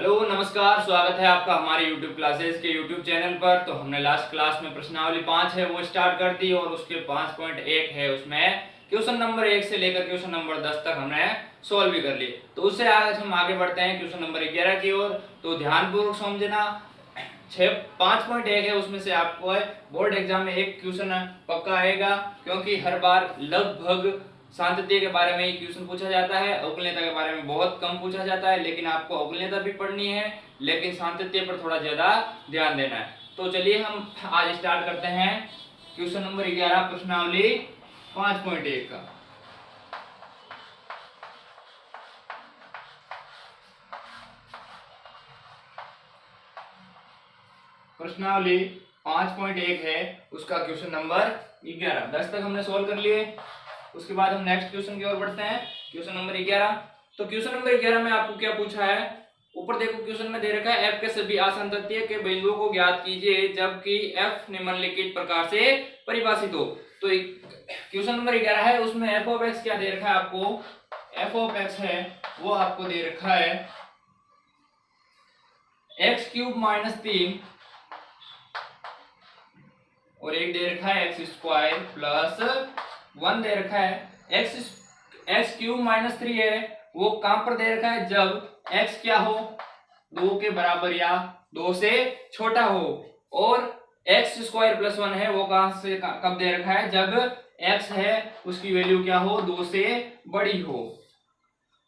Hello नमस्कार, स्वागत है आपका हमारे YouTube क्लासेस के YouTube चैनल पर। तो हमने लास्ट क्लास में प्रश्नावली 5 है वो स्टार्ट कर दी और उसके 5.1 है उसमें क्वेश्चन नंबर 1 से लेकर क्वेश्चन नंबर 10 तक हमने सॉल्व भी कर लिए। तो उससे आज हम आगे बढ़ते हैं क्वेश्चन नंबर 11 की ओर। तो ध्यानपूर्वक समझना, 5.1 है उसमें से आपको बोर्ड एग्जाम में एक क्वेश्चन पक्का आएगा, क्योंकि हर बार लगभग सांतत्य के बारे में ही क्वेश्चन पूछा जाता है। अवकलनीयता के बारे में बहुत कम पूछा जाता है, लेकिन आपको अवकलनीयता भी पढ़नी है, लेकिन सांतत्य पर थोड़ा ज्यादा ध्यान देना है। तो चलिए हम आज स्टार्ट करते हैं क्वेश्चन नंबर 11 प्रश्नावली 5.1 का। प्रश्नावली 5.1 है उसका क्वेश्चन नंबर 11। 10 तक हमने सोल्व कर लिए। उसके बाद हम नेक्स्ट क्वेश्चन की ओर बढ़ते हैं, क्वेश्चन नंबर 11। तो क्वेश्चन नंबर 11 में आपको क्या पूछा है, ऊपर देखो क्वेश्चन में दे रखा है f के सभी आसंतत्य के बिंदुओं को ज्ञात कीजिए जबकि f निम्नलिखित प्रकार से परिभाषित हो। तो क्वेश्चन नंबर 11 है, उसमें f ऑफ x क्या दे रखा है आपको, f ऑफ x है वो आपको दे रखा है x³ - 3 और एक दे रखा है x² + 1 दे रखा है। x³ - 3 है वो कहां पर दे रखा है, जब x क्या हो 2 के बराबर या 2 से छोटा हो, और x² + 1 है वो कहां से कब दे रखा है, जब x है उसकी वैल्यू क्या हो 2 से बड़ी हो।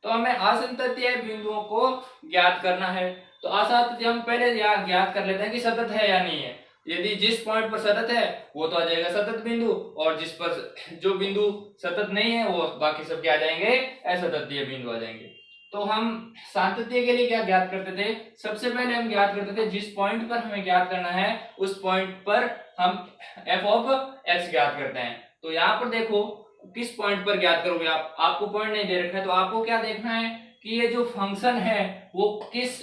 तो हमें आसंतत्य बिंदुओं को ज्ञात करना है। तो आसंतत्य हम पहले ज्ञात कर लेते हैं कि सतत है या नहीं है। यदि जिस पॉइंट पर सतत है वो तो आ जाएगा सतत बिंदु, और जिस पर जो बिंदु सतत नहीं है वो बाकी सब क्या आ जाएंगे, असतत्य बिंदु आ जाएंगे। तो हम सातत्य के लिए क्या ज्ञात करते थे, सबसे पहले हम ज्ञात करते थे जिस पॉइंट पर हमें ज्ञात करना है उस पॉइंट पर हम f ऑफ x ज्ञात करते हैं। तो यहाँ पर देखो किस पॉइंट पर ज्ञात करोगे आप, आपको पॉइंट नहीं दे रखा है तो आपको क्या देखना है कि ये जो फंक्शन है वो किस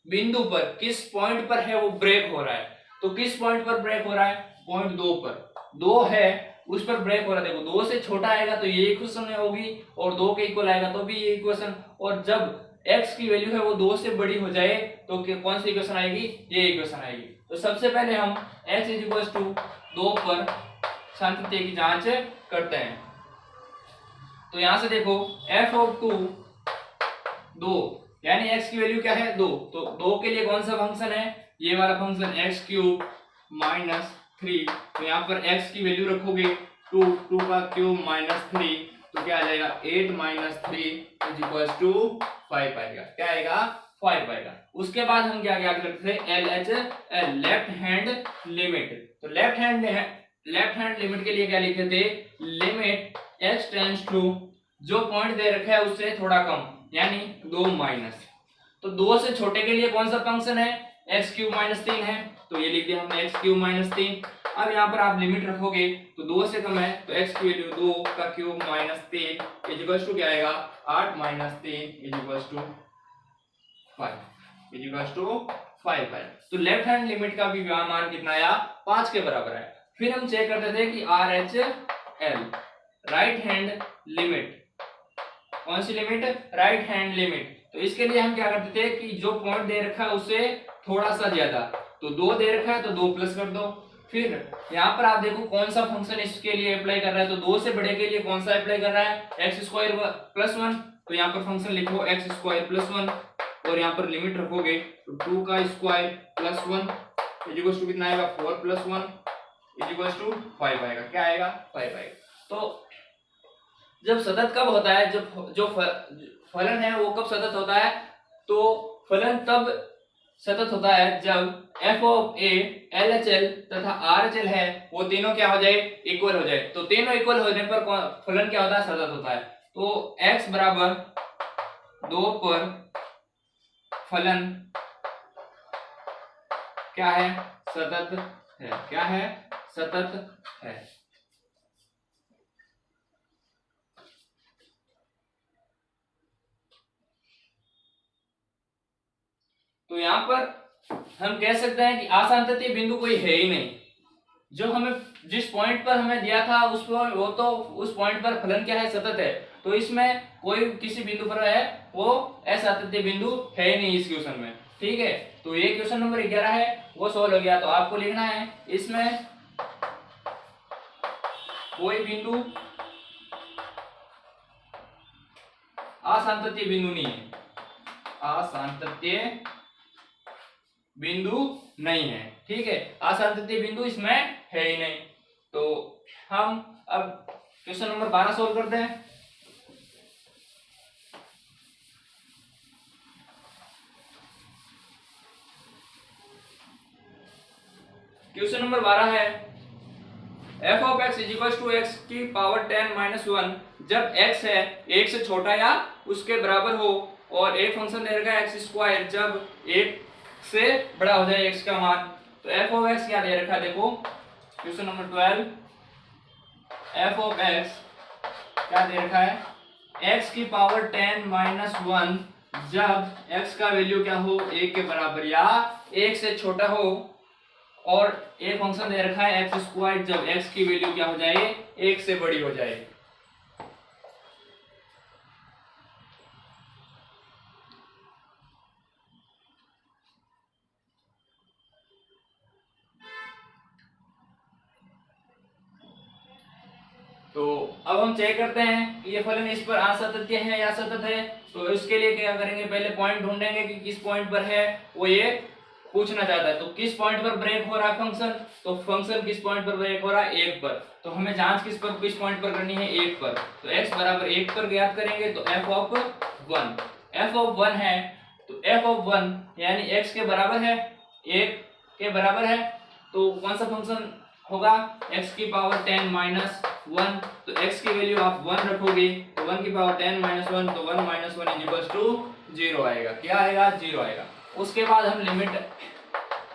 बिंदु पर, किस पॉइंट पर है वो ब्रेक हो रहा है। तो किस पॉइंट पर ब्रेक हो रहा है, पॉइंट 2 पर, 2 है उस पर ब्रेक हो रहा है। देखो 2 से छोटा आएगा तो ये इक्वेशन होगी, और 2 के इक्वल आएगा तो भी ये इक्वेशन, और जब x की वैल्यू है वो 2 से बड़ी हो जाए तो कौन सी इक्वेशन आएगी, ये इक्वेशन आएगी। तो सबसे पहले हम x 2 पर सातत्य की जांच करते हैं। तो यहां से देखो f ऑफ 2 यानी x की वैल्यू क्या है 2, तो 2 के लिए कौन सा फंक्शन है, ये वाला फंक्शन x³ - 3। तो यहाँ पर x की वैल्यू रखोगे 2 का क्यूब -3 तो क्या आ जाएगा 8 - 3 = 5 आएगा। क्या आएगा, 5 आएगा। उसके बाद हम क्या ज्ञात करते थे, LHL लेफ्ट हैंड लिमिट। तो लेफ्ट हैंड लिमिट के लिए क्या लिखे थे, लिमिट x टेंड्स टू, जो पॉइंट दे रखा है उससे थोड़ा कम यानी 2 माइनस। तो 2 से छोटे के लिए कौन सा फंक्शन है, x³ - 3 है, तो ये लिख दिया हमने x³ - 3। अब यहाँ पर आप लिमिट रखोगे तो 2 से कम है तो x की वैल्यू 2 का क्यूब - 3 इक्वल्स टू क्या आएगा 8 - 3 इक्वल्स टू 5 है। तो लेफ्ट हैंड लिमिट का भी मान कितना आया, 5 के बराबर है। फिर हम चेक करते थे कि RHL राइट हैंड लिमिट, कौन सी लिमिट, राइट हैंड लिमिट। तो इसके लिए हम क्या करते थे कि जो पॉइंट दे रखा है उससे थोड़ा सा ज्यादा, तो 2 दे रखा है तो 2 प्लस कर दो। फिर यहाँ पर आप देखो कौन सा फंक्शन इसके लिए अप्लाई कर रहा है, तो 2 से बड़े के लिए कौन सा अप्लाई कर रहा है, x² + 1। तो यहाँ पर फंक्शन लिखो x² + 1 और यहाँ पर लिमिट रखोगे तो 2 का स्क्वायर + 1 इक्वल्स टू कितना आएगा 4 + 1 इक्वल्स टू 5 आएगा। क्या आएगा, 5 आएगा। तो जब सतत कब होता है, जब जो फलन है वो कब सतत होता है, तो फलन तब सतत होता है जब f ऑफ a, LHL तथा RHL है वो तीनों क्या हो जाए, इक्वल हो जाए। तो तीनों इक्वल होने पर फलन क्या होता है, सतत होता है। तो x = 2 पर फलन क्या है, सतत है। क्या है, सतत है। तो यहाँ पर हम कह सकते हैं कि आसंतत्य बिंदु कोई है ही नहीं। जो हमें जिस पॉइंट पर हमें दिया था उस पर वो तो उस पॉइंट पर फलन क्या है, सतत है। तो इसमें कोई किसी बिंदु पर है वो असंतत्य बिंदु है ही नहीं इस क्वेश्चन में। ठीक है, तो ये क्वेश्चन नंबर 11 है वो सॉल्व हो गया। तो आपको लिखना है इसमें कोई बिंदु असांतत्य बिंदु नहीं है, असांतत्य बिंदु नहीं है। ठीक है, असांतत्य बिंदु इसमें है ही नहीं। तो हम अब क्वेश्चन नंबर 12 सोल्व करते हैं। क्वेश्चन नंबर 12 है f of x is equal to x की पावर 10 माइनस 1 जब x है 1 से छोटा या उसके बराबर हो, और एक फंक्शन दे रखा है x स्क्वायर जब 1 से बड़ा हो जाए x का मान। तो f ऑफ x क्या दे रखा है, देखो question number 12, f of x क्या दे रखा है, x की पावर 10 माइनस 1 जब x का वैल्यू क्या हो 1 के बराबर या 1 से छोटा हो, और एक फंक्शन दे रखा है एक्स स्क्वायर जब x की वैल्यू क्या हो जाए 1 से बड़ी हो जाए। तो अब हम चेक करते हैं कि ये फलन इस पर असतत है या सतत है। तो इसके लिए क्या करेंगे, पहले पॉइंट ढूंढेंगे कि किस पॉइंट पर है, वो ये पूछना चाहता है। तो किस पॉइंट पर ब्रेक हो रहा है फंक्शन, तो फंक्शन किस पॉइंट पर ब्रेक हो रहा है 1 पर। तो हमें जांच किस पॉइंट पर करनी है 1 पर। तो x बराबर 1 पर ज्ञात करेंगे। तो f ऑफ 1 है, तो f ऑफ 1 यानी x के बराबर है 1 के बराबर है। तो कौन सा फंक्शन होगा, x की पावर 10 माइनस 1। तो x की वैल्यू आप 1 रखोगे तो 1 की पावर 10 माइनस 1, तो 1 माइनस 1 इज इक्वल टू 0 आएगा। क्या आएगा, 0 आएगा। उसके बाद हम लिमिट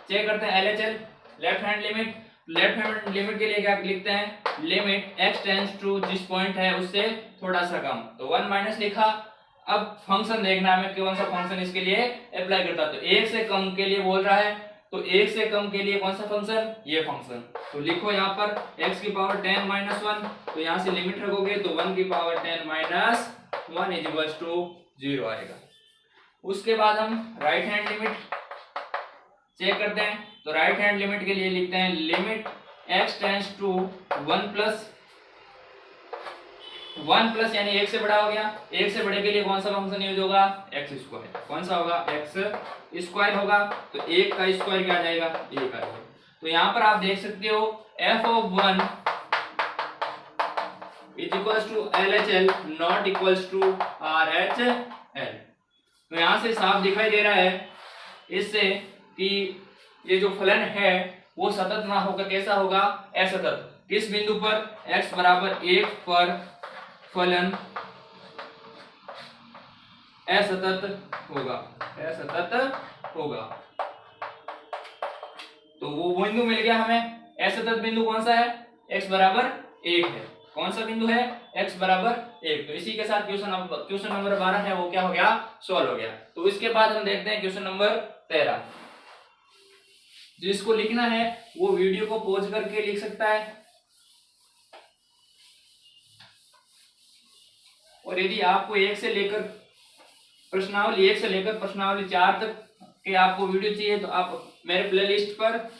चेक करते हैं LHL, left hand limit. Left hand limit के लिए क्या लिखते हैं, लिमिट x टेंड्स टू जिस पॉइंट है उससे थोड़ा सा कम, तो 1 माइनस लिखा। अब फंक्शन देखना है कौन सा फंक्शन इसके लिए अप्लाई करता है। तो 1 से कम के लिए बोल रहा है, तो 1 से कम के लिए कौन सा फंक्शन, ये फंक्शन। तो लिखो यहाँ पर x की पावर 10 माइनस 1, तो यहाँ से लिमिट रखोगे तो 1 की power 10 minus 1 is equal to 0 आएगा। उसके बाद हम राइट हैंड लिमिट चेक करते हैं। तो राइट हैंड लिमिट के लिए लिखते हैं limit x tends to 1 plus यानी 1 से बड़ा हो गया। 1 से बड़े के लिए कौन सा फंक्शन यूज होगा, x स्क्वायर। कौन सा होगा, x स्क्वायर होगा। तो 1 का स्क्वायर क्या आ जाएगा, 1 आएगा। तो यहाँ पर आप देख सकते हो f of 1 is equals to LHL not equals to RHL। तो यहाँ से साफ दिखाई दे रहा है इससे कि ये जो फलन है वो सतत ना होकर कैसा होगा, असतत। किस बिंदु पर, x बराबर 1 पर फलन असतत होगा, असतत होगा। तो वो बिंदु मिल गया हमें। असतत बिंदु कौन सा है, x बराबर 1 है। कौन सा बिंदु है, x बराबर 1। तो इसी के साथ क्वेश्चन नंबर 12 है वो क्या हो गया, सॉल्व हो गया। तो इसके बाद हम देखते हैं क्वेश्चन नंबर 13। जिसको लिखना है वो वीडियो को पॉज करके लिख सकता है, और यदि आपको 1 से लेकर प्रश्नावली 4 तक के आपको वीडियो चाहिए तो आप मेरे प्लेलिस्ट पर,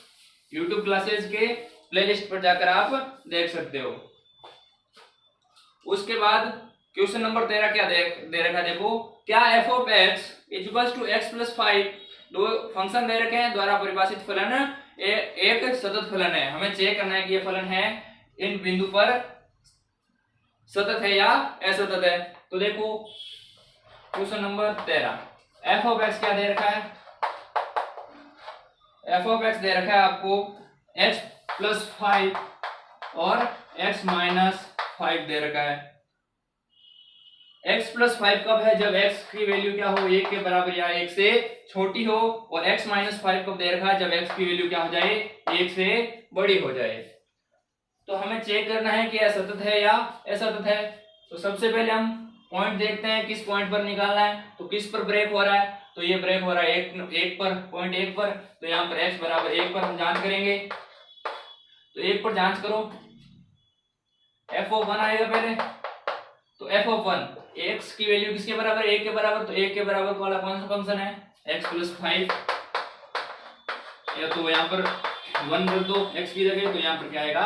YouTube क्लासेस के प्लेलिस्ट पर जाकर आप देख सकते हो। उसके बाद क्वेश्चन नंबर 13 क्या दे रखा है, देखो क्या f of x is equal to x plus 5, दो फंक्शन दे रखे हैं द्वारा परिभाषित फलन एक सतत फलन है। हमें चेक करना है कि ये फलन है इन बिंदु पर सतत है या असतत है। तो देखो question number 13, f of x क्या दे रखा है, f ऑफ x दे रखा है आपको x प्लस 5 और x माइनस 5 दे रखा है। x प्लस 5 कब है, जब x की वैल्यू क्या हो 1 के बराबर या 1 से छोटी हो, और x माइनस 5 कब दे रखा है, जब x की वैल्यू क्या हो जाए 1 से बड़ी हो जाए। तो हमें चेक करना है कि असतत है या असतत है। तो सबसे पहले हम पॉइंट देखते हैं किस पॉइंट पर निकालना है। तो किस पर ब्रेक हो रहा है, तो ये ब्रेक हो रहा है एक पर, पॉइंट 1 पर। तो यहाँ पर x बराबर 1 पर हम जांच करेंगे। तो 1 पर जांच करो, f ऑफ 1 आएगा पहले। तो f ऑफ 1 x की वैल्यू किसके बराबर, 1 के बराबर। तो 1 के बराबर वाला कौन सा फंक्शन है, x प्लस 5, या तो यहाँ पर 1 रख दो x की जगह, तो यहाँ पर क्या आएगा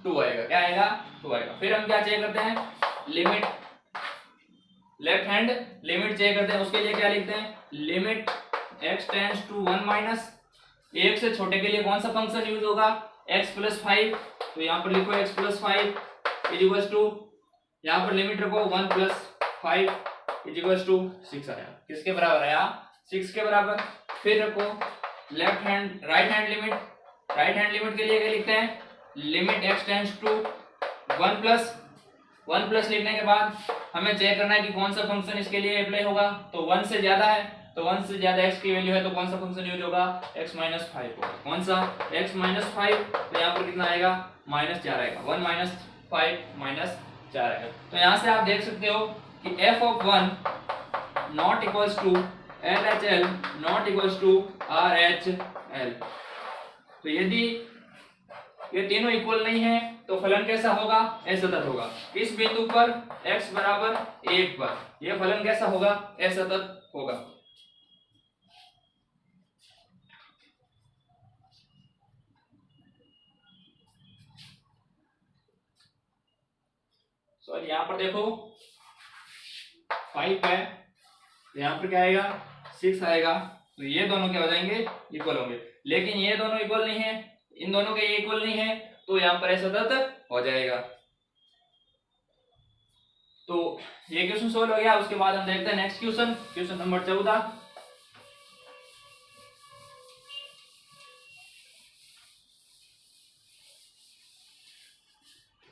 2 आएगा। क्या आएगा 2 आएगा। फिर हम क्या चेक करते हैं, limit, left hand limit check करते हैं। उसके लिए क्या लिखते हैं, limit x tends to 1 minus, एक से छोटे के लिए कौन सा फंक्शन यूज होगा, x प्लस 5, तो यहाँ पर लिखो x plus 5 is equal to, यहाँ पर लिमिट रखो 1 प्लस 5 इज इक्वल टू 6 आया। किसके बराबर आया, 6 के बराबर। फिर रखो left hand, right hand limit, right hand limit के लिए क्या लिखते हैं, limit x tends to 1 plus लिखने के बाद हमें चेक करना है कि कौन सा फंक्शन इसके लिए अप्लाई होगा, तो 1 से ज्यादा है, तो 1 से ज्यादा x की वैल्यू है तो कौन सा फंक्शन यूज होगा, x माइनस 5 होगा। कौन सा, x माइनस 5, तो यहाँ पर कितना आएगा, -4 आएगा, 1 माइनस 5 -4 आएगा। तो यहाँ से आप देख सकते हो कि f(1) not equals to LHL not equals to RHL। तो यदि ये तीनों इक्वल नहीं है तो फलन कैसा होगा, असतत होगा। इस बिंदु पर x बराबर 1 पर यह फलन कैसा होगा, असतत होगा। सॉरी यहाँ पर देखो 5 है, यहाँ पर क्या आएगा 6 आएगा, तो ये दोनों क्या हो जाएंगे, इक्वल होंगे। लेकिन ये दोनों इक्वल नहीं है, इन दोनों के इक्वल नहीं है, तो यहाँ पर असतत हो जाएगा। तो ये क्वेश्चन सोल्व हो गया। उसके बाद हम देखते हैं next question, question number 14।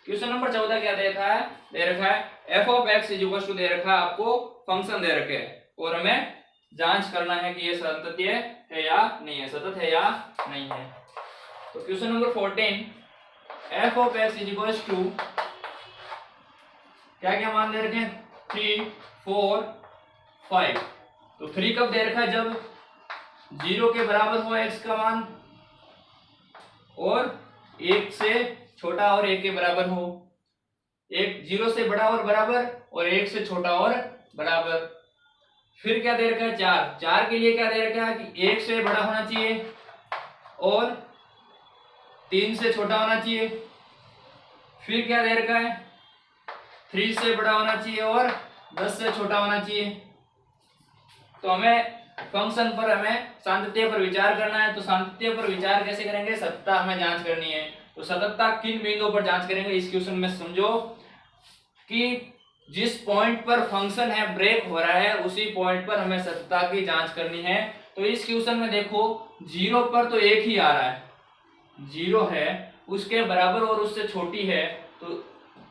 Question number 14 क्या दे रखा है, दे रखा है f of x is equal to, दे रखा है आपको फंक्शन दे रखे हैं और हमें जांच करना है कि ये संतत्य है या नहीं है, सतत है या नहीं है। तो question number 14, f of x is equal to क्या क्या मान दे रखे हैं, 3 4 5। तो 3 कब दे रखा है, जब 0 के बराबर हो x का मान और 1 से छोटा और 1 के बराबर हो, 0 से बड़ा और बराबर और 1 से छोटा और बराबर। फिर क्या दे रखा है, 4 के लिए क्या दे रखा है कि 1 से बड़ा होना चाहिए और 3 से छोटा होना चाहिए। फिर क्या दे रखा है, 3 से बड़ा होना चाहिए और 10 से छोटा होना चाहिए। तो हमें फंक्शन पर, हमें सांतत्य पर विचार करना है। तो सांतत्य पर विचार कैसे करेंगे, सततता हमें जांच करनी है। तो सततता किन बिंदुओं पर जांच करेंगे, इस क्वेश्चन में समझो कि जिस पॉइंट पर फंक्शन है ब्रेक हो रहा है उसी पॉइंट पर हमें सततता की जांच करनी है। तो इस क्वेश्चन में देखो 0 पर तो 1 ही आ रहा है, 0 है, उसके बराबर और उससे छोटी है तो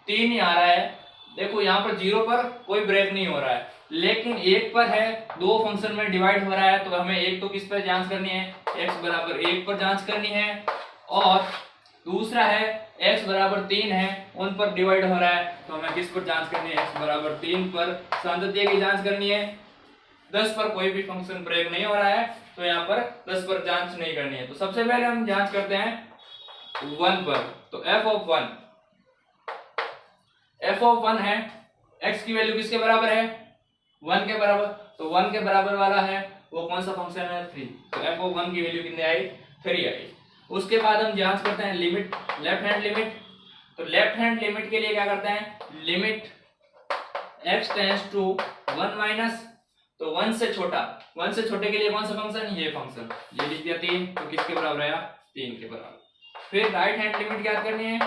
3 ही आ रहा है। देखो यहाँ पर 0 पर कोई ब्रेक नहीं हो रहा है, लेकिन 1 पर है, दो फंक्शन में डिवाइड हो रहा है, तो हमें एक तो किस पर जांच करनी है, x बराबर 1 पर जांच करनी है, और दूसरा है x बराबर 3 है, उन पर डिवाइड हो रहा है, तो हमें किस पर जांच करनी है, x बराबर 3 पर सांतत्य की जांच करनी है। 10 पर कोई भी फंक्शन ब्रेक नहीं हो रहा है, तो यहाँ पर 10 पर जांच नहीं करनी है। तो सबसे पहले हम जांच करते हैं 1 पर। तो f ऑफ 1 है, x की वैल्यू किसके बराबर है, 1 के बराबर, तो 1 के बराबर वाला है वो कौन सा फंक्शन है, 3। तो f ऑफ 1 की वैल्यू कितनी आई, 3 आई। उसके बाद हम जांच करते हैं लिमिट, लेफ्ट हैंड लिमिट। तो लेफ्ट हैंड लिमिट के लिए क्या करते हैं, limit x tends to 1 minus, तो 1 से छोटा, 1 से छोटे के लिए कौन सा फंक्शन, ये फंक्शन, ये लिख दिया 3, तो किसके बराबर आया, 3 के बराबर। फिर राइट हैंड लिमिट ज्ञात करनी है,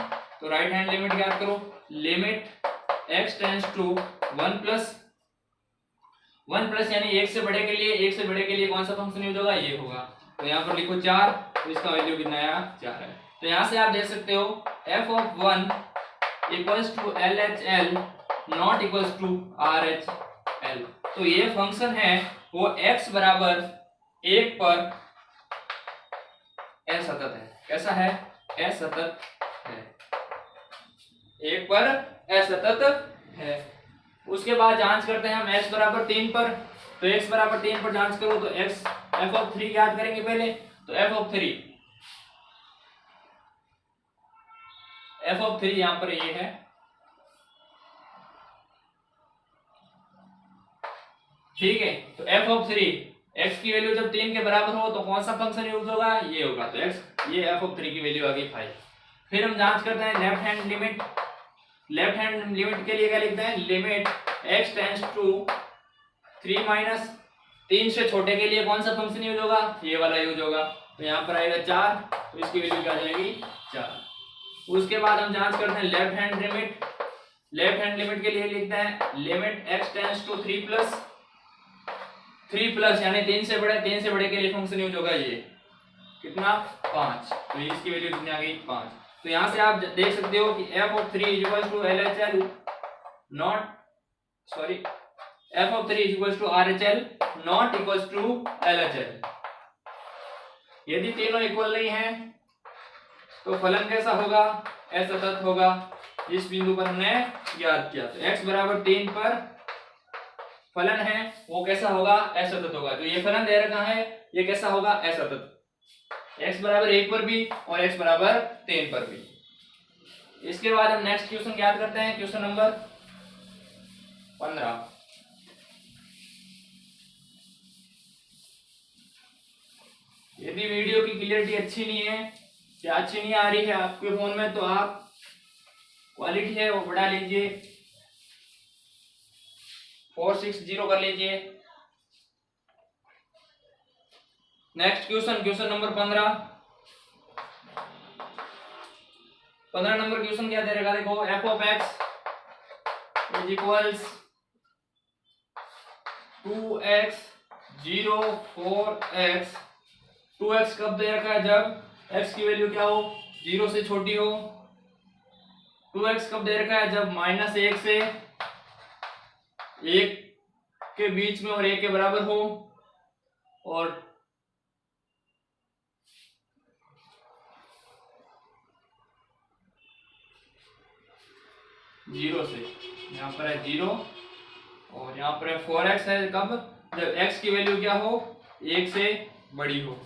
तो राइट हैंड लिमिट ज्ञात करो, limit x tends to 1 plus, 1 plus यानी 1 से बड़े के लिए, 1 से बड़े के लिए कौन सा फंक्शन यूज होगा, ये होगा। तो यहाँ पर लिखो 4, तो इसका वैल्यू कितना आया, 4 है। तो यहाँ से आप देख सकते हो f of 1 equals to LHL not equals to RHL। तो ये फंक्शन है वो x बराबर 1 पर असतत है। कैसा है, असतत है, 1 पर असतत है। उसके बाद जांच करते हैं हम x बराबर 3 पर। तो x बराबर 3 पर जांच करो, तो x f ऑफ 3 याद करेंगे पहले। तो f ऑफ 3 यहां पर ये है, ठीक है। तो f ऑफ 3 x की वैल्यू जब 3 के बराबर हो तो कौन सा फंक्शन यूज होगा, ये होगा। तो x ये f(3) की वैल्यू आ गई 5। फिर हम जांच करते हैं left hand limit. Left hand limit के लिए क्या लिखते हैं, limit x tends to 3 minus 3 से छोटे के लिए कौन सा फंक्शन यूज होगा, ये वाला यूज होगा। तो यहाँ पर आएगा 4, तो इसकी वैल्यू क्या आ जाएगी 4। उसके बाद हम जांच करते हैं left hand limit. Left hand limit के लिए लिखते हैं limit x tends to 3 plus यानी 3 से बड़े के लिए फंक्शन यूज होगा ये कितना 5। तो इसकी वैल्यू कितनी आ गई 5। तो यहाँ से आप देख सकते हो कि f(3) equals to LHL not sorry f(3) equals to RHL not equals to LHL। यदि तीनों इक्वल नहीं है तो फलन कैसा होगा, असतत होगा, जिस बिंदु पर हमने ज्ञात किया। तो x बराबर 3 पर फलन है वो कैसा होगा, असतत होगा। तो ये फलन दे रखा है, ये कैसा होगा, असतत। x बराबर 1 पर भी और x बराबर 3 पर भी। इसके बाद हम नेक्स्ट क्वेश्चन याद करते हैं, क्वेश्चन नंबर 15। यदि वीडियो की क्लियरिटी अच्छी नहीं है या अच्छी नहीं आ रही है आपके फोन में, तो आप क्वालिटी है वो बढ़ा लीजिए, 460 कर लीजिए। Next question, question number 15। 15 number question क्या दे रखा, देखो f(x) is equals 2x 0 4x। 2x कब दे रखा है, जब x की वैल्यू क्या हो, 0 से छोटी हो। 2x कब दे रखा है, जब -1 से 1 के बीच में और 1 के बराबर हो, और जीरो से, यहाँ पर है 0 और यहाँ पर है 4x है, कब, जब x की वैल्यू क्या हो, 1 से बड़ी हो।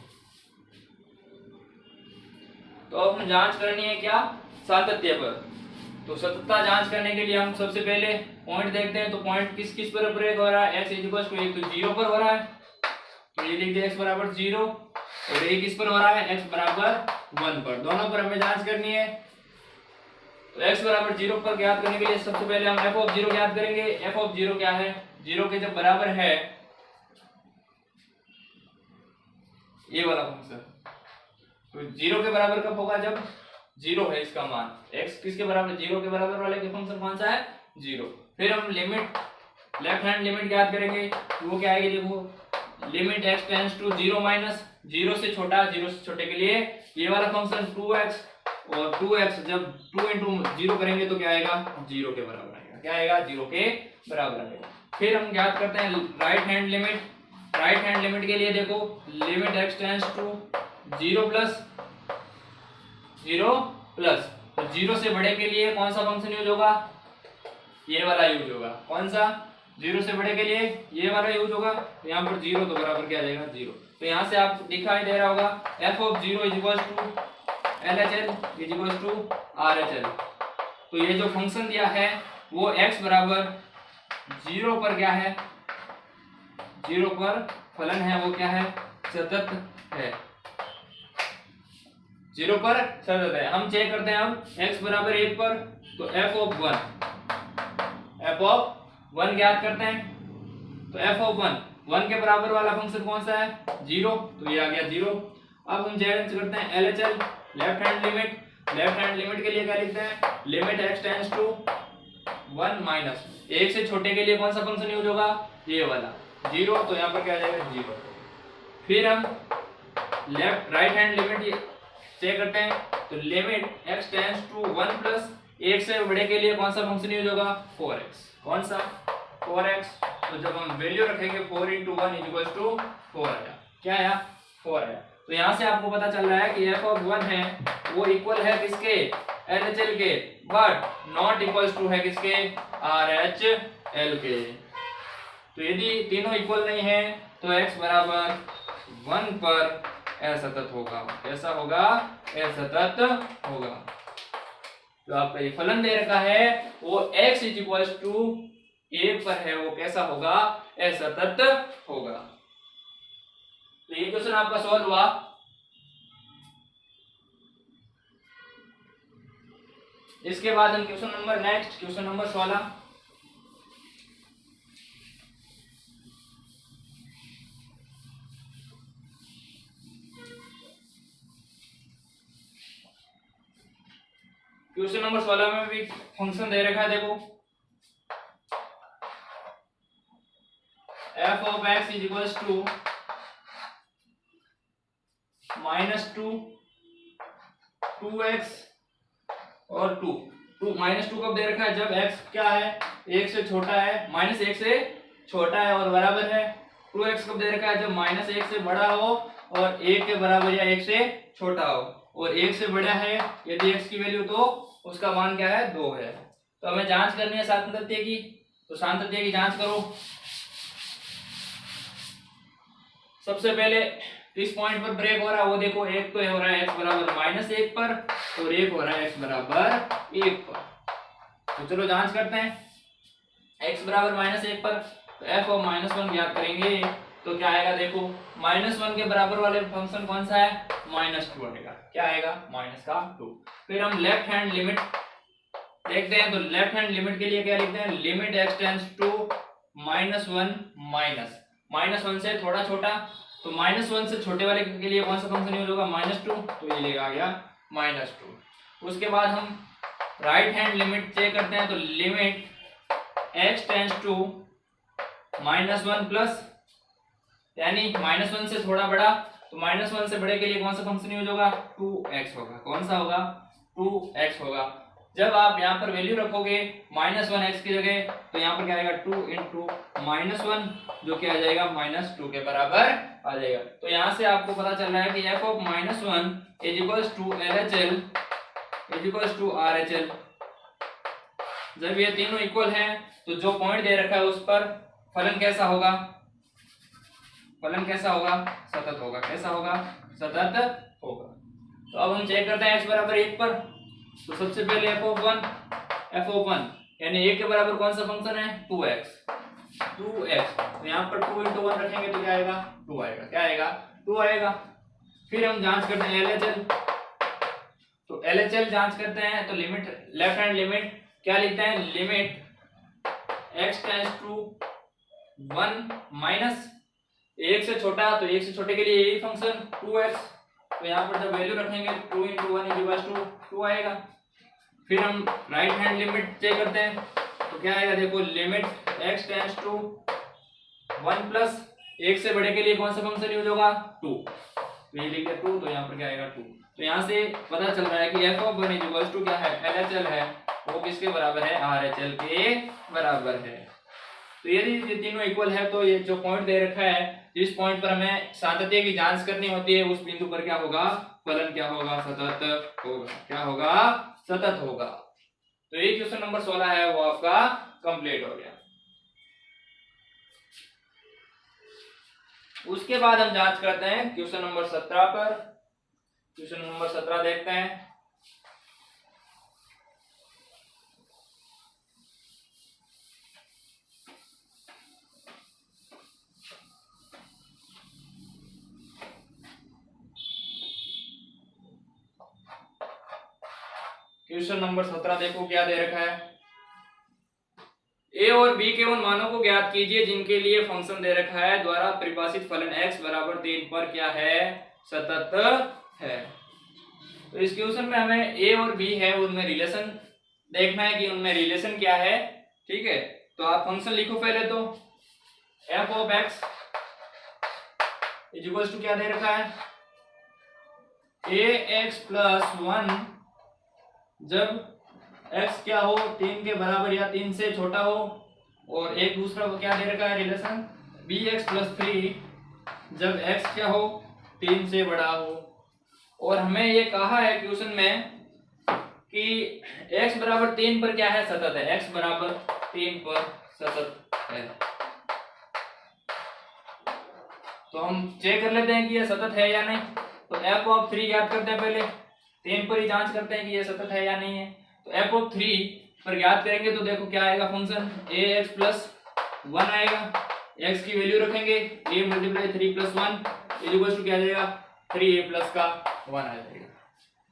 तो अब हम जांच करनी है क्या, सातत्य पर। तो सततता जांच करने के लिए हम सबसे पहले पॉइंट देखते हैं। तो पॉइंट किस किस पर प्रयोग हो रहा है, x इक्वल्स टू 1 तो 0 पर हो रहा है, तो ये लिख दिया x बराबर 0, और ये किस पर हो रहा है, x बराबर 1 पर। दोनों पर हमें जांच करनी है। तो x बराबर 0 पर ज्ञात करने के लिए सबसे पहले हम f(0) ज्ञात करेंगे। f(0) क्या है, 0 के जब बराबर है ये वाला फंक्शन, तो 0 के बराबर कब होगा, जब 0 है इसका मान। x किसके बराबर, 0 के बराबर वाले के फंक्शन कौन सा है, 0। फिर हम लिमिट लेफ्ट हैंड लिमिट ज्ञात करेंगे, वो क्या आएगी, देखो limit x tends to 0 minus 0 से छोटा, 0 से छोटे के लिए ये वाला फंक्शन 2x, और 2x जब 2 इंटू 0 करेंगे तो क्या आएगा, 0 के बराबर आएगा। क्या आएगा, 0 के बराबर आएगा। फिर हम ज्ञात करते हैं right hand limit. Right hand limit के लिए देखो limit x tends to 0 plus 0 plus, तो 0 से बड़े के लिए कौन सा फंक्शन यूज होगा, ये वाला यूज होगा। कौन सा, 0 से बड़े के लिए ये वाला यूज होगा। तो यहाँ पर 0 तो बराबर क्या आ जाएगा, 0। तो यहाँ से आपको दिखाई दे रहा होगा f(0) is equals to LHL is equals to RHL। तो ये जो फंक्शन दिया है वो x बराबर 0 पर क्या है, 0 पर फलन है वो क्या है, सतत है, 0 पर सतत है। हम चेक करते हैं अब x बराबर 1 पर, तो f(1) ज्ञात करते हैं। तो f(1) 1 के बराबर वाला फंक्शन कौन सा है, 0, तो ये आ गया 0। अब हम जांच करते हैं LHL left hand limit. Left hand limit के लिए क्या लिखते हैं, limit x tends to 1 minus 1 से छोटे के लिए कौन सा फंक्शन यूज होगा, ये वाला 0, तो यहाँ पर क्या आ जाएगा 0। फिर हम left right hand limit check करते हैं। तो limit x tends to 1 plus 1 से बड़े के लिए कौन सा फंक्शन यूज होगा, 4x। कौन सा, 4x। तो जब हम वैल्यू रखेंगे 4 इंटू 1 इज इक्वल टू 4 आया। क्या आया, 4 आया। तो यहाँ से आपको पता चल रहा है कि f(1) है वो इक्वल है किसके, LHL के, बट नॉट इक्वल टू है किसके, RHL के। तो यदि तीनों इक्वल नहीं है तो x बराबर 1 पर असतत होगा। कैसा होगा, असतत होगा। तो आपका ये फलन दे रखा है वो x इज इक्वल टू 1 पर है, वो कैसा होगा, असतत होगा। तो ये क्वेश्चन आपका सॉल्व हुआ। इसके बाद हम question number next question number 16 question number 16 में भी फंक्शन दे रखा है, देखो f of x is equals to -2 2x और 2 -2 कब दे रखा है, जब x क्या है 1 से छोटा है, -1 से छोटा है और बराबर है। 2x कब दे रखा है, जब -1 से बड़ा हो और 1 के बराबर या 1 से छोटा हो, और 1 से बड़ा है यदि x की वैल्यू तो उसका मान क्या है 2 है। तो हमें जांच करनी है सातत्य की, तो सातत्य की जांच करो। सबसे पहले इस पॉइंट पर ब्रेक हो रहा है, वो देखो एक तो हो रहा है x बराबर -1 पर और एक हो रहा है x बराबर 1 पर। तो चलो जांच करते हैं। x बराबर -1 पर तो f ऑफ -1 ज्ञात करेंगे, तो क्या आएगा, देखो -1 के बराबर वाले फंक्शन कौन सा है, -2 आएगा। क्या आएगा, -2। फिर हम लेफ्ट हैंड लिमिट देखते हैं, तो लेफ्ट हैंड लिमिट के लिए क्या लिखते हैं, लिमिट x टेंड्स टू -1 -1 से थोड़ा छोटा, तो -1 से छोटे वाले के लिए कौन सा फंक्शन यूज होगा, -2, तो ये लेगा आ गया -2। उसके बाद हम राइट हैंड लिमिट चेक करते हैं, तो limit x tends to -1 plus, यानी -1 से थोड़ा बड़ा, तो -1 से बड़े के लिए कौन सा फंक्शन यूज होगा, 2x होगा। कौन सा होगा, 2x होगा। जब आप यहाँ पर वैल्यू रखोगे -1x की जगह, तो यहाँ पर क्या आएगा 2 इंटू -1, जो क्या आ जाएगा -2 के बराबर आ जाएगा। तो यहाँ से आपको पता चल रहा है कि f of -1 is equals to LHL is equals to RHL। जब ये तीनों इक्वल हैं, तो जो पॉइंट दे रखा है उस पर फलन कैसा होगा, फलन कैसा होगा, सतत होगा। कैसा होगा, सतत होगा। तो अब हम चेक करते हैं x बराबर 1 पर, तो सबसे पहले f ऑफ 1 यानी 1 के बराबर कौन सा फंक्शन है, 2x। तो यहाँ पर 2 इंटू 1 रखेंगे तो क्या आएगा, 2 आएगा। क्या आएगा, 2 आएगा। फिर हम जांच करते हैं LHL, तो LHL जांच करते हैं, तो लिमिट लेफ्ट हैंड लिमिट क्या लिखते हैं, limit x tends to 1 minus 1 से छोटा, तो 1 से छोटे के लिए यही फंक्शन 2x। तो यहाँ पर जब वैल्यू रखेंगे 2 इंटू 1 इक्वल्स टू 2 आएगा। फिर हम राइट हैंड लिमिट चेक करते हैं, तो क्या आएगा, देखो limit x tends to 1 plus 1 से बड़े के लिए कौन सा फंक्शन यूज होगा, 2। तो ये लिख दिया 2, तो यहाँ पर क्या आएगा 2। तो यहाँ से पता चल रहा है कि f ऑफ 1 इक्वल्स टू क्या है, LHL है, वो किसके बराबर है, RHL के बराबर है। तो यदि ये तीनों इक्वल है, तो ये जो पॉइंट दे रखा है, जिस पॉइंट पर हमें सातत्य की जांच करनी होती है, उस बिंदु पर क्या होगा, फलन क्या होगा, सतत होगा। क्या होगा, सतत होगा। तो ये क्वेश्चन नंबर 16 है वो आपका कंप्लीट हो गया। उसके बाद हम जांच करते हैं क्वेश्चन नंबर 17 पर। क्वेश्चन नंबर 17 देखते हैं। क्वेश्चन नंबर 17 देखो क्या दे रखा है, a और b के उन मानों को ज्ञात कीजिए जिनके लिए फंक्शन दे रखा है द्वारा परिभाषित फलन x बराबर 3 पर क्या है, सतत है। तो इस क्वेश्चन में हमें a और b है, उनमें रिलेशन देखना है कि उनमें रिलेशन क्या है। ठीक है, तो आप फंक्शन लिखो पहले, तो f of x is equals to क्या दे रखा है, ax प्लस 1 जब x क्या हो 3 के बराबर या 3 से छोटा हो, और एक दूसरा को क्या दे रखा है रिलेशन, bx प्लस 3 जब x क्या हो 3 से बड़ा हो। और हमें ये कहा है क्वेश्चन में कि x बराबर 3 पर क्या है, सतत है। x बराबर 3 पर सतत है। तो हम चेक कर लेते हैं कि ये सतत है या नहीं। तो f ऑफ 3 ज्ञात करते हैं, पहले 3 पर ही जांच करते हैं कि ये सतत है या नहीं है। तो f ऑफ 3 पर ज्ञात करेंगे, तो देखो क्या आएगा, फंक्शन ax प्लस 1 आएगा। x की वैल्यू रखेंगे a multiply 3 plus 1, is equal to क्या आ जाएगा 3a प्लस का 1 आ जाएगा,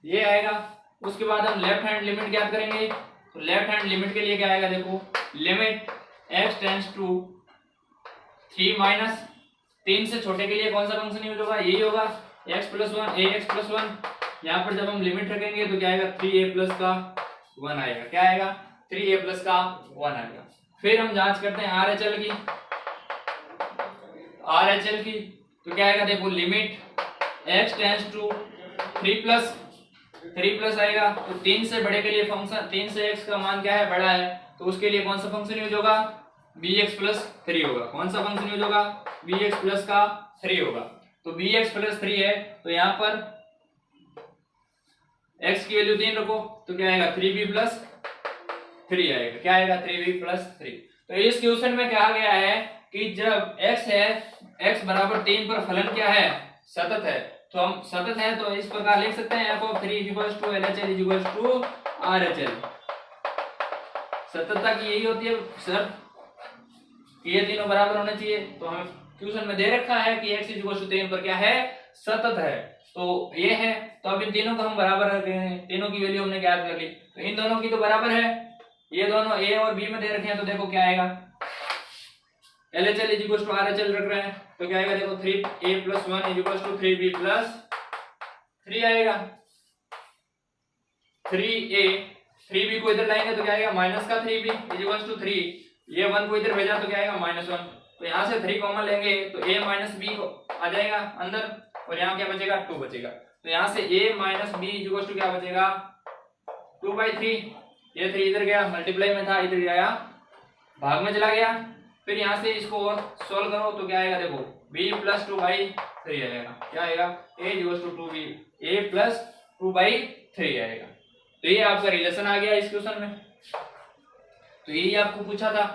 ये आएगा। उसके बाद हम लेफ्ट हैंड लिमिट ज्ञात करेंगे। तो लेफ्ट हैंड लिमिट के लिए क्या आएगा, देखो limit x tends to 3 minus 3 से छोटे के लिए कौन सा फंक्शन यूज होगा, यही होगा x प्लस 1 ax प्लस 1। यहाँ पर जब हम लिमिट रखेंगे तो क्या आएगा 3a प्लस का 1 आएगा, क्या आएगा 3a प्लस का 1 आएगा। फिर हम जांच करते हैं RHL की, तो क्या आएगा, देखो limit x tends to 3 plus आएगा। तो 3 से बड़े के लिए फंक्शन, 3 से x का मान क्या है, बड़ा है, तो उसके लिए कौन सा फंक्शन यूज होगा, bx प्लस 3 होगा। कौन सा फंक्शन यूज होगा, bx प्लस का 3 होगा। तो bx प्लस 3 है, तो यहाँ पर x की वैल्यू 3 रखो, तो क्या आएगा 3b प्लस 3 आएगा, क्या आएगा 3b प्लस 3। तो इस क्वेश्चन में कहा गया है कि जब x है, x बराबर 3 पर फलन क्या है, सतत है। तो हम सतत है तो इस प्रकार लिख सकते हैं f(3) = LHL = RHL। सततता की यही होती है शर्त कि ये तीनों बराबर होने चाहिए। तो हमें क्वेश्चन में दे रखा है कि x = 3 पर क्या है, सतत है, तो ये है। तो अब इन तीनों को हम बराबर रख रहे हैं, तीनों की वैल्यू हमने ज्ञात कर ली। तो इन दोनों की तो बराबर है, ये दोनों a और b में दे रखे हैं, तो देखो क्या आएगा, LHL = RHL रख रहे हैं, तो क्या आएगा, देखो 3a प्लस 1 = 3b प्लस 3 आएगा। 3b को इधर लाएंगे तो क्या आएगा, माइनस का 3b = 3, ये 1 को इधर भेजा तो क्या आएगा -1। तो यहाँ से 3 कॉमन लेंगे तो a माइनस b आ जाएगा अंदर, और यहाँ क्या बचेगा, 2 बचेगा। तो यहाँ से a माइनस b = क्या बचेगा, 2/3। ये 3 इधर गया, मल्टीप्लाई में था, इधर गया भाग में चला गया। फिर यहाँ से इसको और सोल्व करो तो क्या आएगा, देखो b प्लस 2/3 आएगा, क्या आएगा, a = 2b, a प्लस 2/3 आएगा। तो ये आपका रिलेशन आ गया इस क्वेश्चन में, तो यही आपको पूछा था।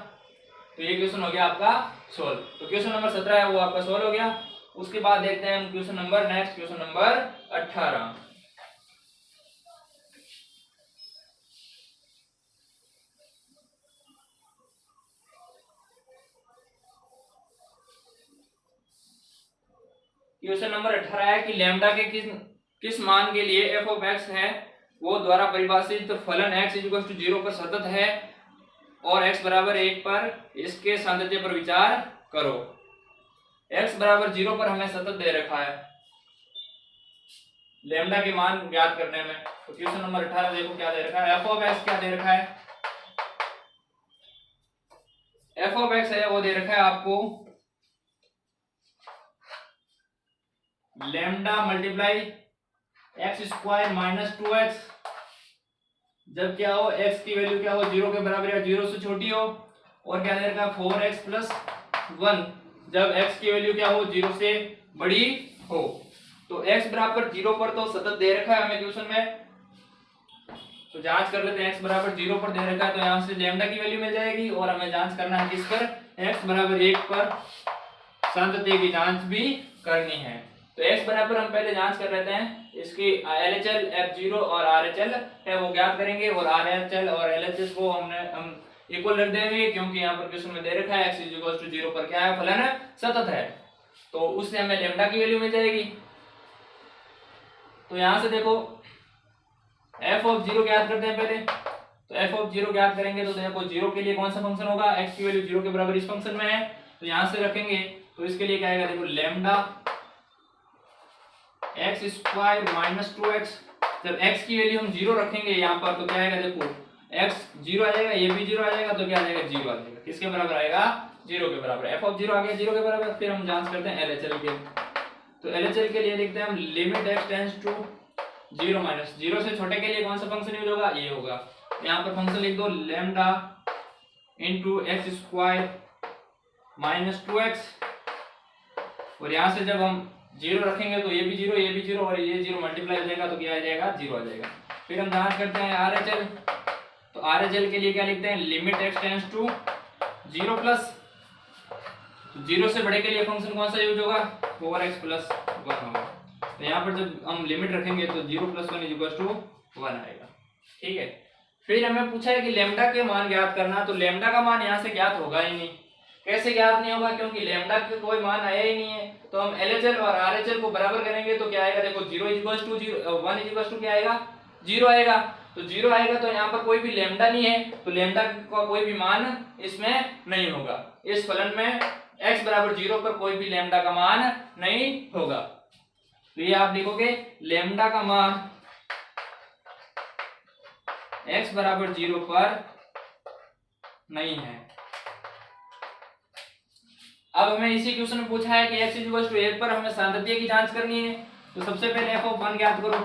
तो ये क्वेश्चन हो गया आपका सोल्व। तो क्वेश्चन नंबर 17 है वो आपका सोल्व हो गया। उसके बाद देखते हैं हम question number, next question number 18। Question number 18 है कि लैम्डा के किस मान के लिए f of x है वो द्वारा परिभाषित फलन x = 0 पर सतत है और x बराबर 1 पर इसके सांद्रत्य पर विचार करो। x बराबर 0 पर हमें सतत दे रखा है लैम्डा के मान ज्ञात करने में। तो क्वेश्चन नंबर 18 देखो क्या दे रखा है, f of x क्या दे रखा है, f of x है वो दे रखा है आपको लैम्डा मल्टीप्लाई x² - 2x, जब क्या हो x की वैल्यू क्या हो, 0 के बराबर या 0 से छोटी हो, और क्या दे रखा है 4x + 1, जब x की वैल्यू क्या हो 0 से बड़ी हो। तो x बराबर 0 पर तो सतत दे रखा है हमें क्वेश्चन में, तो जांच कर लेते हैं। x बराबर 0 पर दे रखा है तो यहाँ से लैम्डा की वैल्यू मिल जाएगी, और हमें जांच करना है किस पर, x बराबर 1 पर सांतत्य की जांच भी करनी है। तो x बराबर हम पहले जांच कर लेते हैं, इसकी LHL F0 और RHL है वो ज्ञात करेंगे, और RHL और LHS को हम इक्वल रख देंगे, क्योंकि यहाँ पर क्वेश्चन में दे रखा है x = 0 पर क्या है, फलन सतत है, तो उससे हमें लैम्डा की वैल्यू मिल जाएगी। तो यहाँ से देखो f of 0 ज्ञात करते हैं पहले। तो f of 0 ज्ञात करेंगे तो देखो 0 के लिए कौन सा फंक्शन होगा, x की वैल्यू 0 के बराबर इस फंक्शन में है, तो यहाँ से रखेंगे तो इसके लिए क्या आएगा, देखो लैम्डा x² - 2x। जब x की वैल्यू हम 0 रखेंगे यहाँ पर तो क्या आएगा, देखो x 0 आ जाएगा, ये भी 0 आ जाएगा, तो क्या आ जाएगा 0 आ जाएगा, किसके बराबर आएगा, 0 के बराबर। f of 0 आ गया 0 के बराबर। फिर हम जांच करते हैं LHL के। तो LHL के लिए लिखते हैं हम लिमिट x टेंड्स टू 0 - 0 से छोटे के लिए कौन सा फंक्शन यूज होगा, ये होगा। यहाँ पर फंक्शन लिख दो लैम्डा x² - 2x, और यहाँ से जब हम 0 रखेंगे तो ये भी 0, ये भी 0, और ये 0 मल्टीप्लाई हो जाएगा तो क्या आ जाएगा, 0 आ जाएगा। फिर हम जांच करते हैं RHL। तो RHL के लिए क्या लिखते हैं, limit x tends to 0 plus, तो 0 से बड़े के लिए फंक्शन कौन सा यूज होगा, 4x + 1 होगा। तो यहाँ पर जब हम लिमिट रखेंगे तो 0 + 1 = 1 आएगा, ठीक है। फिर हमें पूछा है कि लैम्डा के मान ज्ञात करना, तो लैम्डा का मान यहाँ से ज्ञात होगा ही नहीं, कैसे ज्ञात नहीं होगा, क्योंकि लैम्डा का कोई मान आया ही नहीं है। तो हम LHL और RHL को बराबर करेंगे तो क्या आएगा, देखो 0 इक्वल्स टू 0, 1 इक्वल्स टू क्या आएगा, 0 आएगा। तो 0 आएगा तो यहाँ पर कोई भी लैम्डा नहीं है, तो लैम्डा का कोई भी मान इसमें नहीं होगा। इस फलन में x बराबर 0 पर कोई भी लैम्डा का मान नहीं होगा। तो ये आप लिखोगे लैम्डा का मान x बराबर 0 पर नहीं है। अब हमें इसी क्वेश्चन में पूछा है कि x इक्वल टू 1 पर हमें सातत्य की जांच करनी है। तो सबसे पहले f ऑफ 1 ज्ञात करो।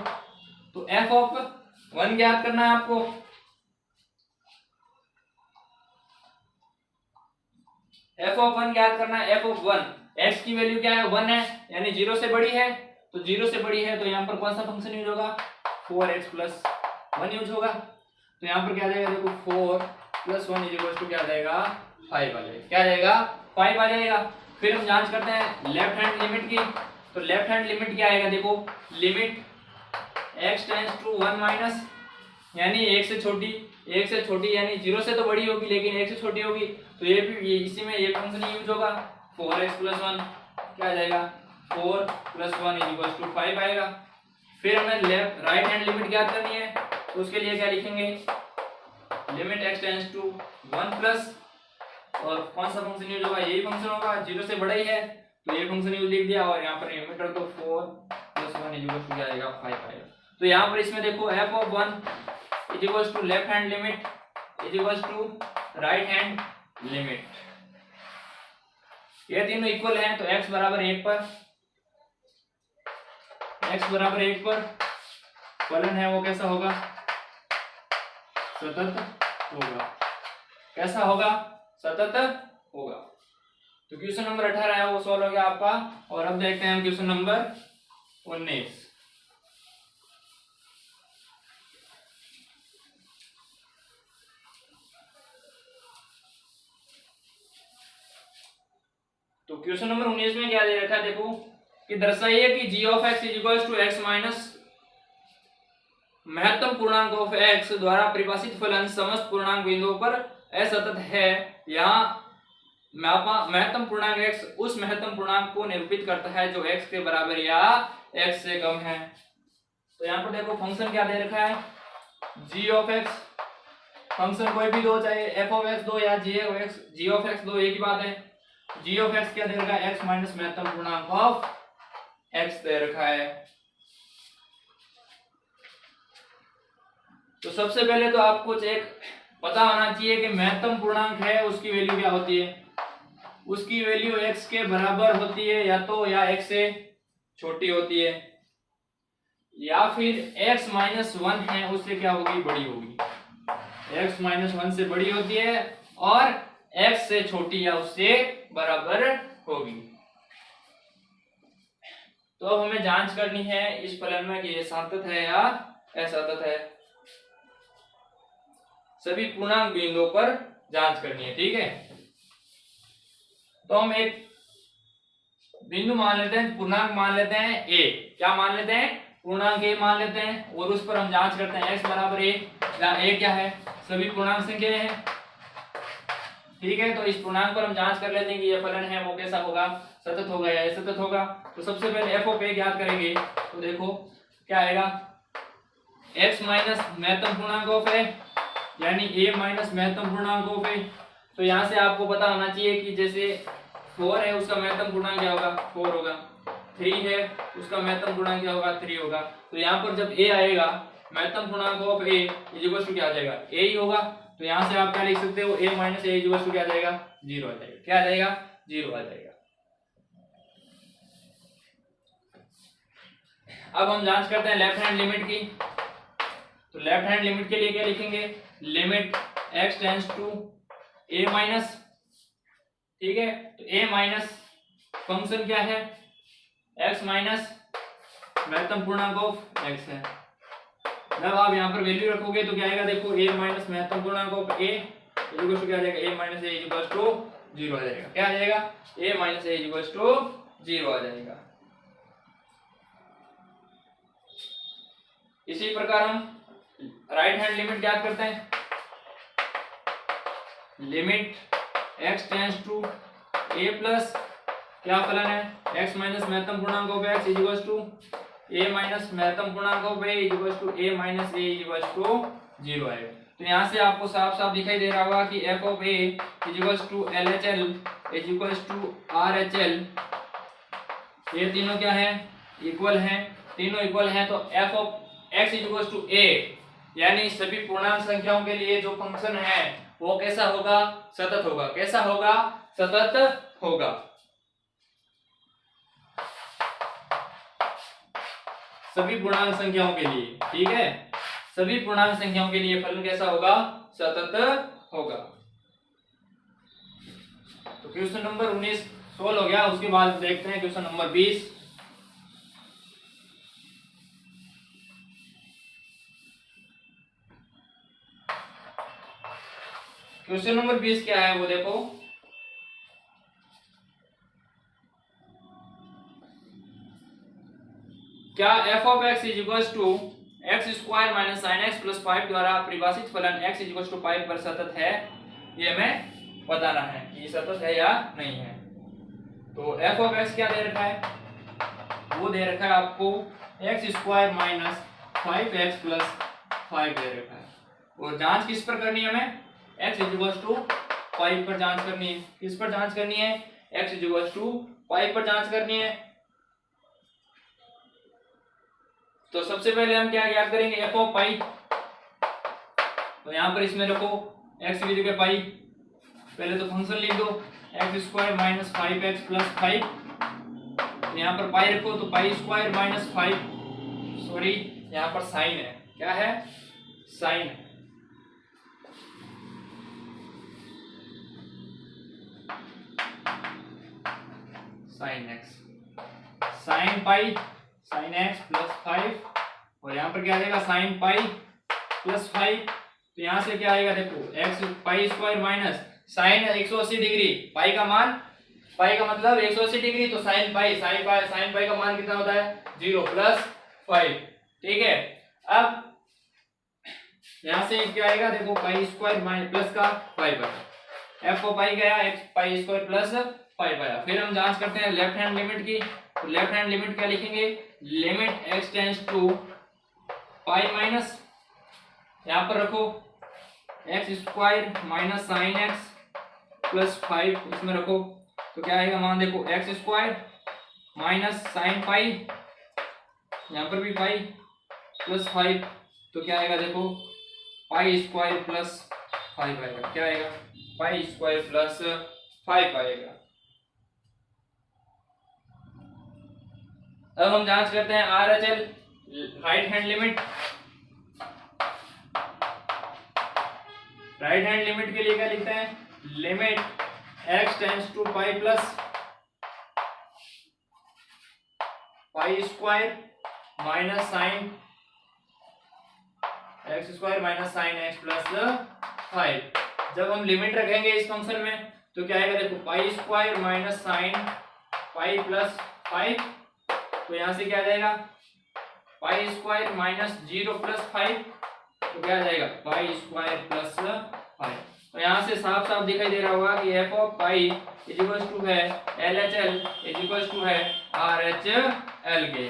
तो f ऑफ 1 ज्ञात करना है आपको। f ऑफ 1 ज्ञात करना है। f ऑफ 1 x की वैल्यू क्या है, 1 है, यानी 0 से बड़ी है। तो 0 से बड़ी है तो यहाँ पर कौन सा फंक्शन यूज होगा, 4x प्लस 1 यूज होगा। तो यहाँ पर क्या आ जाएगा, देखो 4 प्लस 1 इक्वल टू क्या आ जाएगा, 5 आ जाएगा। क्या आ जाएगा, 5 आ जाएगा। फिर हम जांच करते हैं लेफ्ट हैंड लिमिट की। तो लेफ्ट हैंड लिमिट क्या आएगा, देखो limit x tends to 1 minus, यानी 1 से छोटी, 1 से छोटी यानी 0 से तो बड़ी होगी लेकिन 1 से छोटी होगी। तो ये भी इसी में ये फंक्शन यूज होगा, 4x प्लस 1 क्या आ जाएगा, 4 प्लस 1 इक्वल टू 5 आएगा। फिर हमें लेफ्ट राइट हैंड लिमिट ज्ञात करनी है। तो उसके लिए क्या लिखेंगे, limit x tends to 1 plus, और कौन सा फंक्शन यूज होगा, यही फंक्शन होगा, 0 से बड़ा ही है तो ये फंक्शन यूज लिख दिया। और यहाँ पर लिमिट रख दो 4 प्लस 1 इक्वल टू क्या आएगा, 5 आएगा। तो यहाँ पर इसमें देखो f of 1 equals to left hand limit equals to right hand limit, ये तीनों इक्वल हैं। तो x बराबर 1 पर, x बराबर 1 पर फलन है वो कैसा होगा, सतत होगा। कैसा होगा, सतत होगा। तो क्वेश्चन नंबर 18 है वो सॉल्व हो गया आपका। और अब देखते हैं क्वेश्चन नंबर 19। तो क्वेश्चन नंबर 19 में क्या दे रखा है, देखो कि दर्शाइए कि g of x equals to x minus महत्तम पूर्णांक ऑफ x द्वारा परिभाषित फलन समस्त पूर्णांक बिंदुओं पर असतत है। यहाँ महत्तम पूर्णांक x उस महत्तम पूर्णांक को निरूपित करता है जो x के बराबर या x से कम है। तो यहाँ पर देखो फंक्शन क्या दे रखा है, g ऑफ x, फंक्शन कोई भी दो, चाहे f ऑफ x दो या g ऑफ x दो, एक ही बात है। g ऑफ x क्या दे रखा है, x माइनस महत्तम पूर्णांक ऑफ x दे रखा है। तो सबसे पहले तो आपको एक पता होना चाहिए कि महत्तम पूर्णांक है उसकी वैल्यू क्या होती है, उसकी वैल्यू x के बराबर होती है या तो या x से छोटी होती है, या फिर x माइनस 1 है उससे क्या होगी, बड़ी होगी। x माइनस 1 से बड़ी होती है और x से छोटी या उससे बराबर होगी। तो अब हमें जांच करनी है इस फलन में कि ये संतत है या असंतत है। सभी पूर्णांक बिंदुओं पर जांच करनी है, ठीक है। तो हम एक बिंदु मान लेते हैं, पूर्णांक मान लेते हैं a, क्या मान लेते हैं, पूर्णांक a मान लेते हैं, और उस पर हम जांच करते हैं x बराबर a, जहाँ a क्या है, सभी पूर्णांक संख्या हैं, ठीक है। तो इस पूर्णांक पर हम जांच कर लेते हैं कि ये फलन है वो कैसा होगा, सतत होगा या असतत होगा। तो सबसे पहले f ऑफ a ज्ञात करेंगे। तो देखो क्या आएगा, x माइनस महत्तम पूर्णांक ऑफ a, यानी a माइनस महत्तम पूर्णांक ऑफ a। तो यहाँ से आपको पता होना चाहिए कि जैसे 4 है उसका महत्तम पूर्णांक क्या होगा, 4 होगा। 3 है उसका महत्तम पूर्णांक क्या होगा, 3 होगा। तो यहाँ पर जब a आएगा महत्तम पूर्णांक ऑफ a इक्वल टू क्या आ जाएगा, a ही होगा। तो यहाँ से आप क्या लिख सकते हो, a minus a equal to क्या आ जाएगा, 0 आ जाएगा। क्या आ जाएगा, 0 आ जाएगा। अब हम जांच करते हैं लेफ्ट हैंड लिमिट की। तो लेफ्ट हैंड लिमिट के लिए क्या लिखेंगे, limit x tends to a minus, ठीक है। तो a माइनस फंक्शन क्या है, x माइनस महत्तम पूर्णांक ऑफ x है। जब आप यहाँ पर वैल्यू रखोगे तो क्या आएगा, देखो a माइनस महत्तम पूर्णांक ऑफ a इक्वल टू क्या आ जाएगा, a minus a equal to 0 आ जाएगा। क्या आ जाएगा, a minus a equal to 0 आ जाएगा। इसी प्रकार हम राइट हैंड लिमिट ज्ञात करते हैं। Limit x tends to a plus क्या फलन है x माइनस महत्तम पूर्णांक of x is equal to a minus महत्तम पूर्णांक of a is equal to a minus a is equal to 0 है। तो यहाँ से आपको साफ साफ दिखाई दे रहा होगा कि f of a is equal to LHL is equal to RHL, ये तीनों क्या है इक्वल हैं, तीनों इक्वल हैं। तो f of x is equal to a यानी सभी पूर्णांक संख्याओं के लिए जो फंक्शन है वो कैसा होगा सतत होगा। कैसा होगा सतत होगा। सभी पूर्णांक संख्याओं के लिए, ठीक है, सभी पूर्णांक संख्याओं के लिए फलन कैसा होगा सतत होगा। तो क्वेश्चन नंबर 19 सोल्व हो गया। उसके बाद देखते हैं क्वेश्चन नंबर 20। क्वेश्चन नंबर 20 क्या है वो देखो। क्या f of x is equal to x square minus sine x plus 5 द्वारा परिभाषित फलन x इज इक्वल टू 5 पर सतत है, ये हमें बताना है कि ये सतत है या नहीं है। तो f ऑफ x क्या दे रखा है, वो दे रखा है आपको x square minus 5x plus 5 दे रखा है। और जांच किस पर करनी है हमें, x इज इक्वल टू 5 पर जांच करनी है। किस पर जांच करनी है, x इज इक्वल टू 5 पर जांच करनी है। तो सबसे पहले हम क्या ज्ञात करेंगे f ऑफ पाई। तो यहां पर इसमें रखो x की जगह पाई, पहले तो फंक्शन लिख दो x square minus 5x plus 5। यहां पर पाई रखो तो पाई स्क्वायर माइनस 5, सॉरी यहां पर साइन है, क्या है साइन है। Sine x, sine pi sine x plus 5 और यहाँ पर क्या आएगा साइन पाई प्लस 5। तो यहाँ से क्या आएगा देखो X pi square minus sine 180 degree, pi का मान, पाई का मतलब 180 डिग्री, तो साइन पाई का मान कितना होता है 0 प्लस 5, ठीक है। अब यहाँ से क्या आएगा देखो पाई स्क्वायर माइनस प्लस का 5 आया, एफ ऑफ पाई गया एक्स पाई स्क्वायर प्लस 5 आया। फिर हम जांच करते हैं लेफ्ट हैंड लिमिट की। तो लेफ्ट हैंड लिमिट क्या लिखेंगे, limit x tends to pi minus, यहाँ पर रखो x square minus sine x plus 5, इसमें रखो तो क्या आएगा मान देखो x square minus sine pi, यहाँ पर भी पाई प्लस 5, तो क्या आएगा देखो पाई स्क्वायर प्लस 5 आएगा, क्या आएगा पाई स्क्वायर प्लस 5 आएगा। अब हम जांच करते हैं RHL right hand limit. Right hand limit के लिए क्या लिखते हैं, limit x tends to pi plus pi square minus sine x square minus sine x plus 5। जब हम लिमिट रखेंगे इस फंक्शन में तो क्या आएगा देखो पाई square minus sine pi plus 5, तो यहां से क्या आ जाएगा पाई स्क्वायर माइनस 0 प्लस 5, तो क्या आ जाएगा पाई स्क्वायर प्लस 5। तो यहां से साफ साफ दिखाई दे रहा होगा कि f of pi is equal to है LHL इज इक्वल टू है RHL के।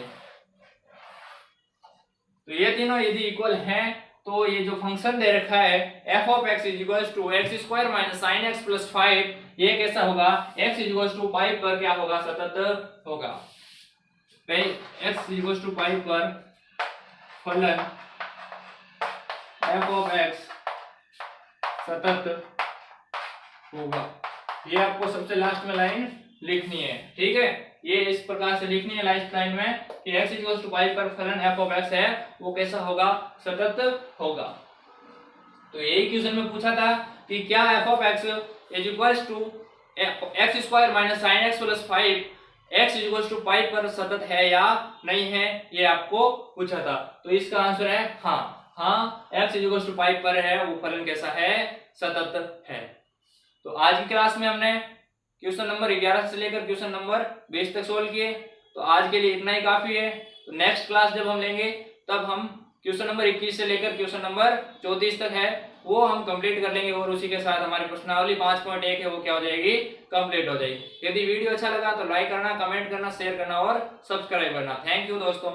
तो ये तीनों यदि इक्वल हैं तो ये जो फंक्शन दे रखा है f of x is equal to x square minus sine x plus 5, ये कैसा होगा x is equal to pi पर क्या होगा सतत होगा। एक्स इक्वल टू पाई पर फलन एफ ऑफ एक्स सतत होगा। ये आपको सबसे लास्ट में लाइन लिखनी है, ठीक है, ये इस प्रकार से लिखनी है लास्ट लाइन में कि एक्स इक्वल टू पाई पर फलन एफ ऑफ एक्स है वो कैसा होगा सतत होगा। तो यही क्वेश्चन में पूछा था कि क्या f of x is equal to x square minus sine x plus 5 x equal to pi पर सतत है या नहीं है, ये आपको पूछा था। तो इसका आंसर है हाँ x इक्वल टू पाई पर है वो फलन कैसा है सतत है। तो आज की क्लास में हमने क्वेश्चन नंबर 11 से लेकर क्वेश्चन नंबर 20 तक सोल्व किए। तो आज के लिए इतना ही काफी है। तो नेक्स्ट क्लास जब हम लेंगे तब हम क्वेश्चन नंबर 21 से लेकर क्वेश्चन नंबर 34 तक है वो हम कंप्लीट कर लेंगे और उसी के साथ हमारी प्रश्नावली 5.1 है वो क्या हो जाएगी, कंप्लीट हो जाएगी। यदि वीडियो अच्छा लगा तो लाइक करना, कमेंट करना, शेयर करना और सब्सक्राइब करना। थैंक यू दोस्तों।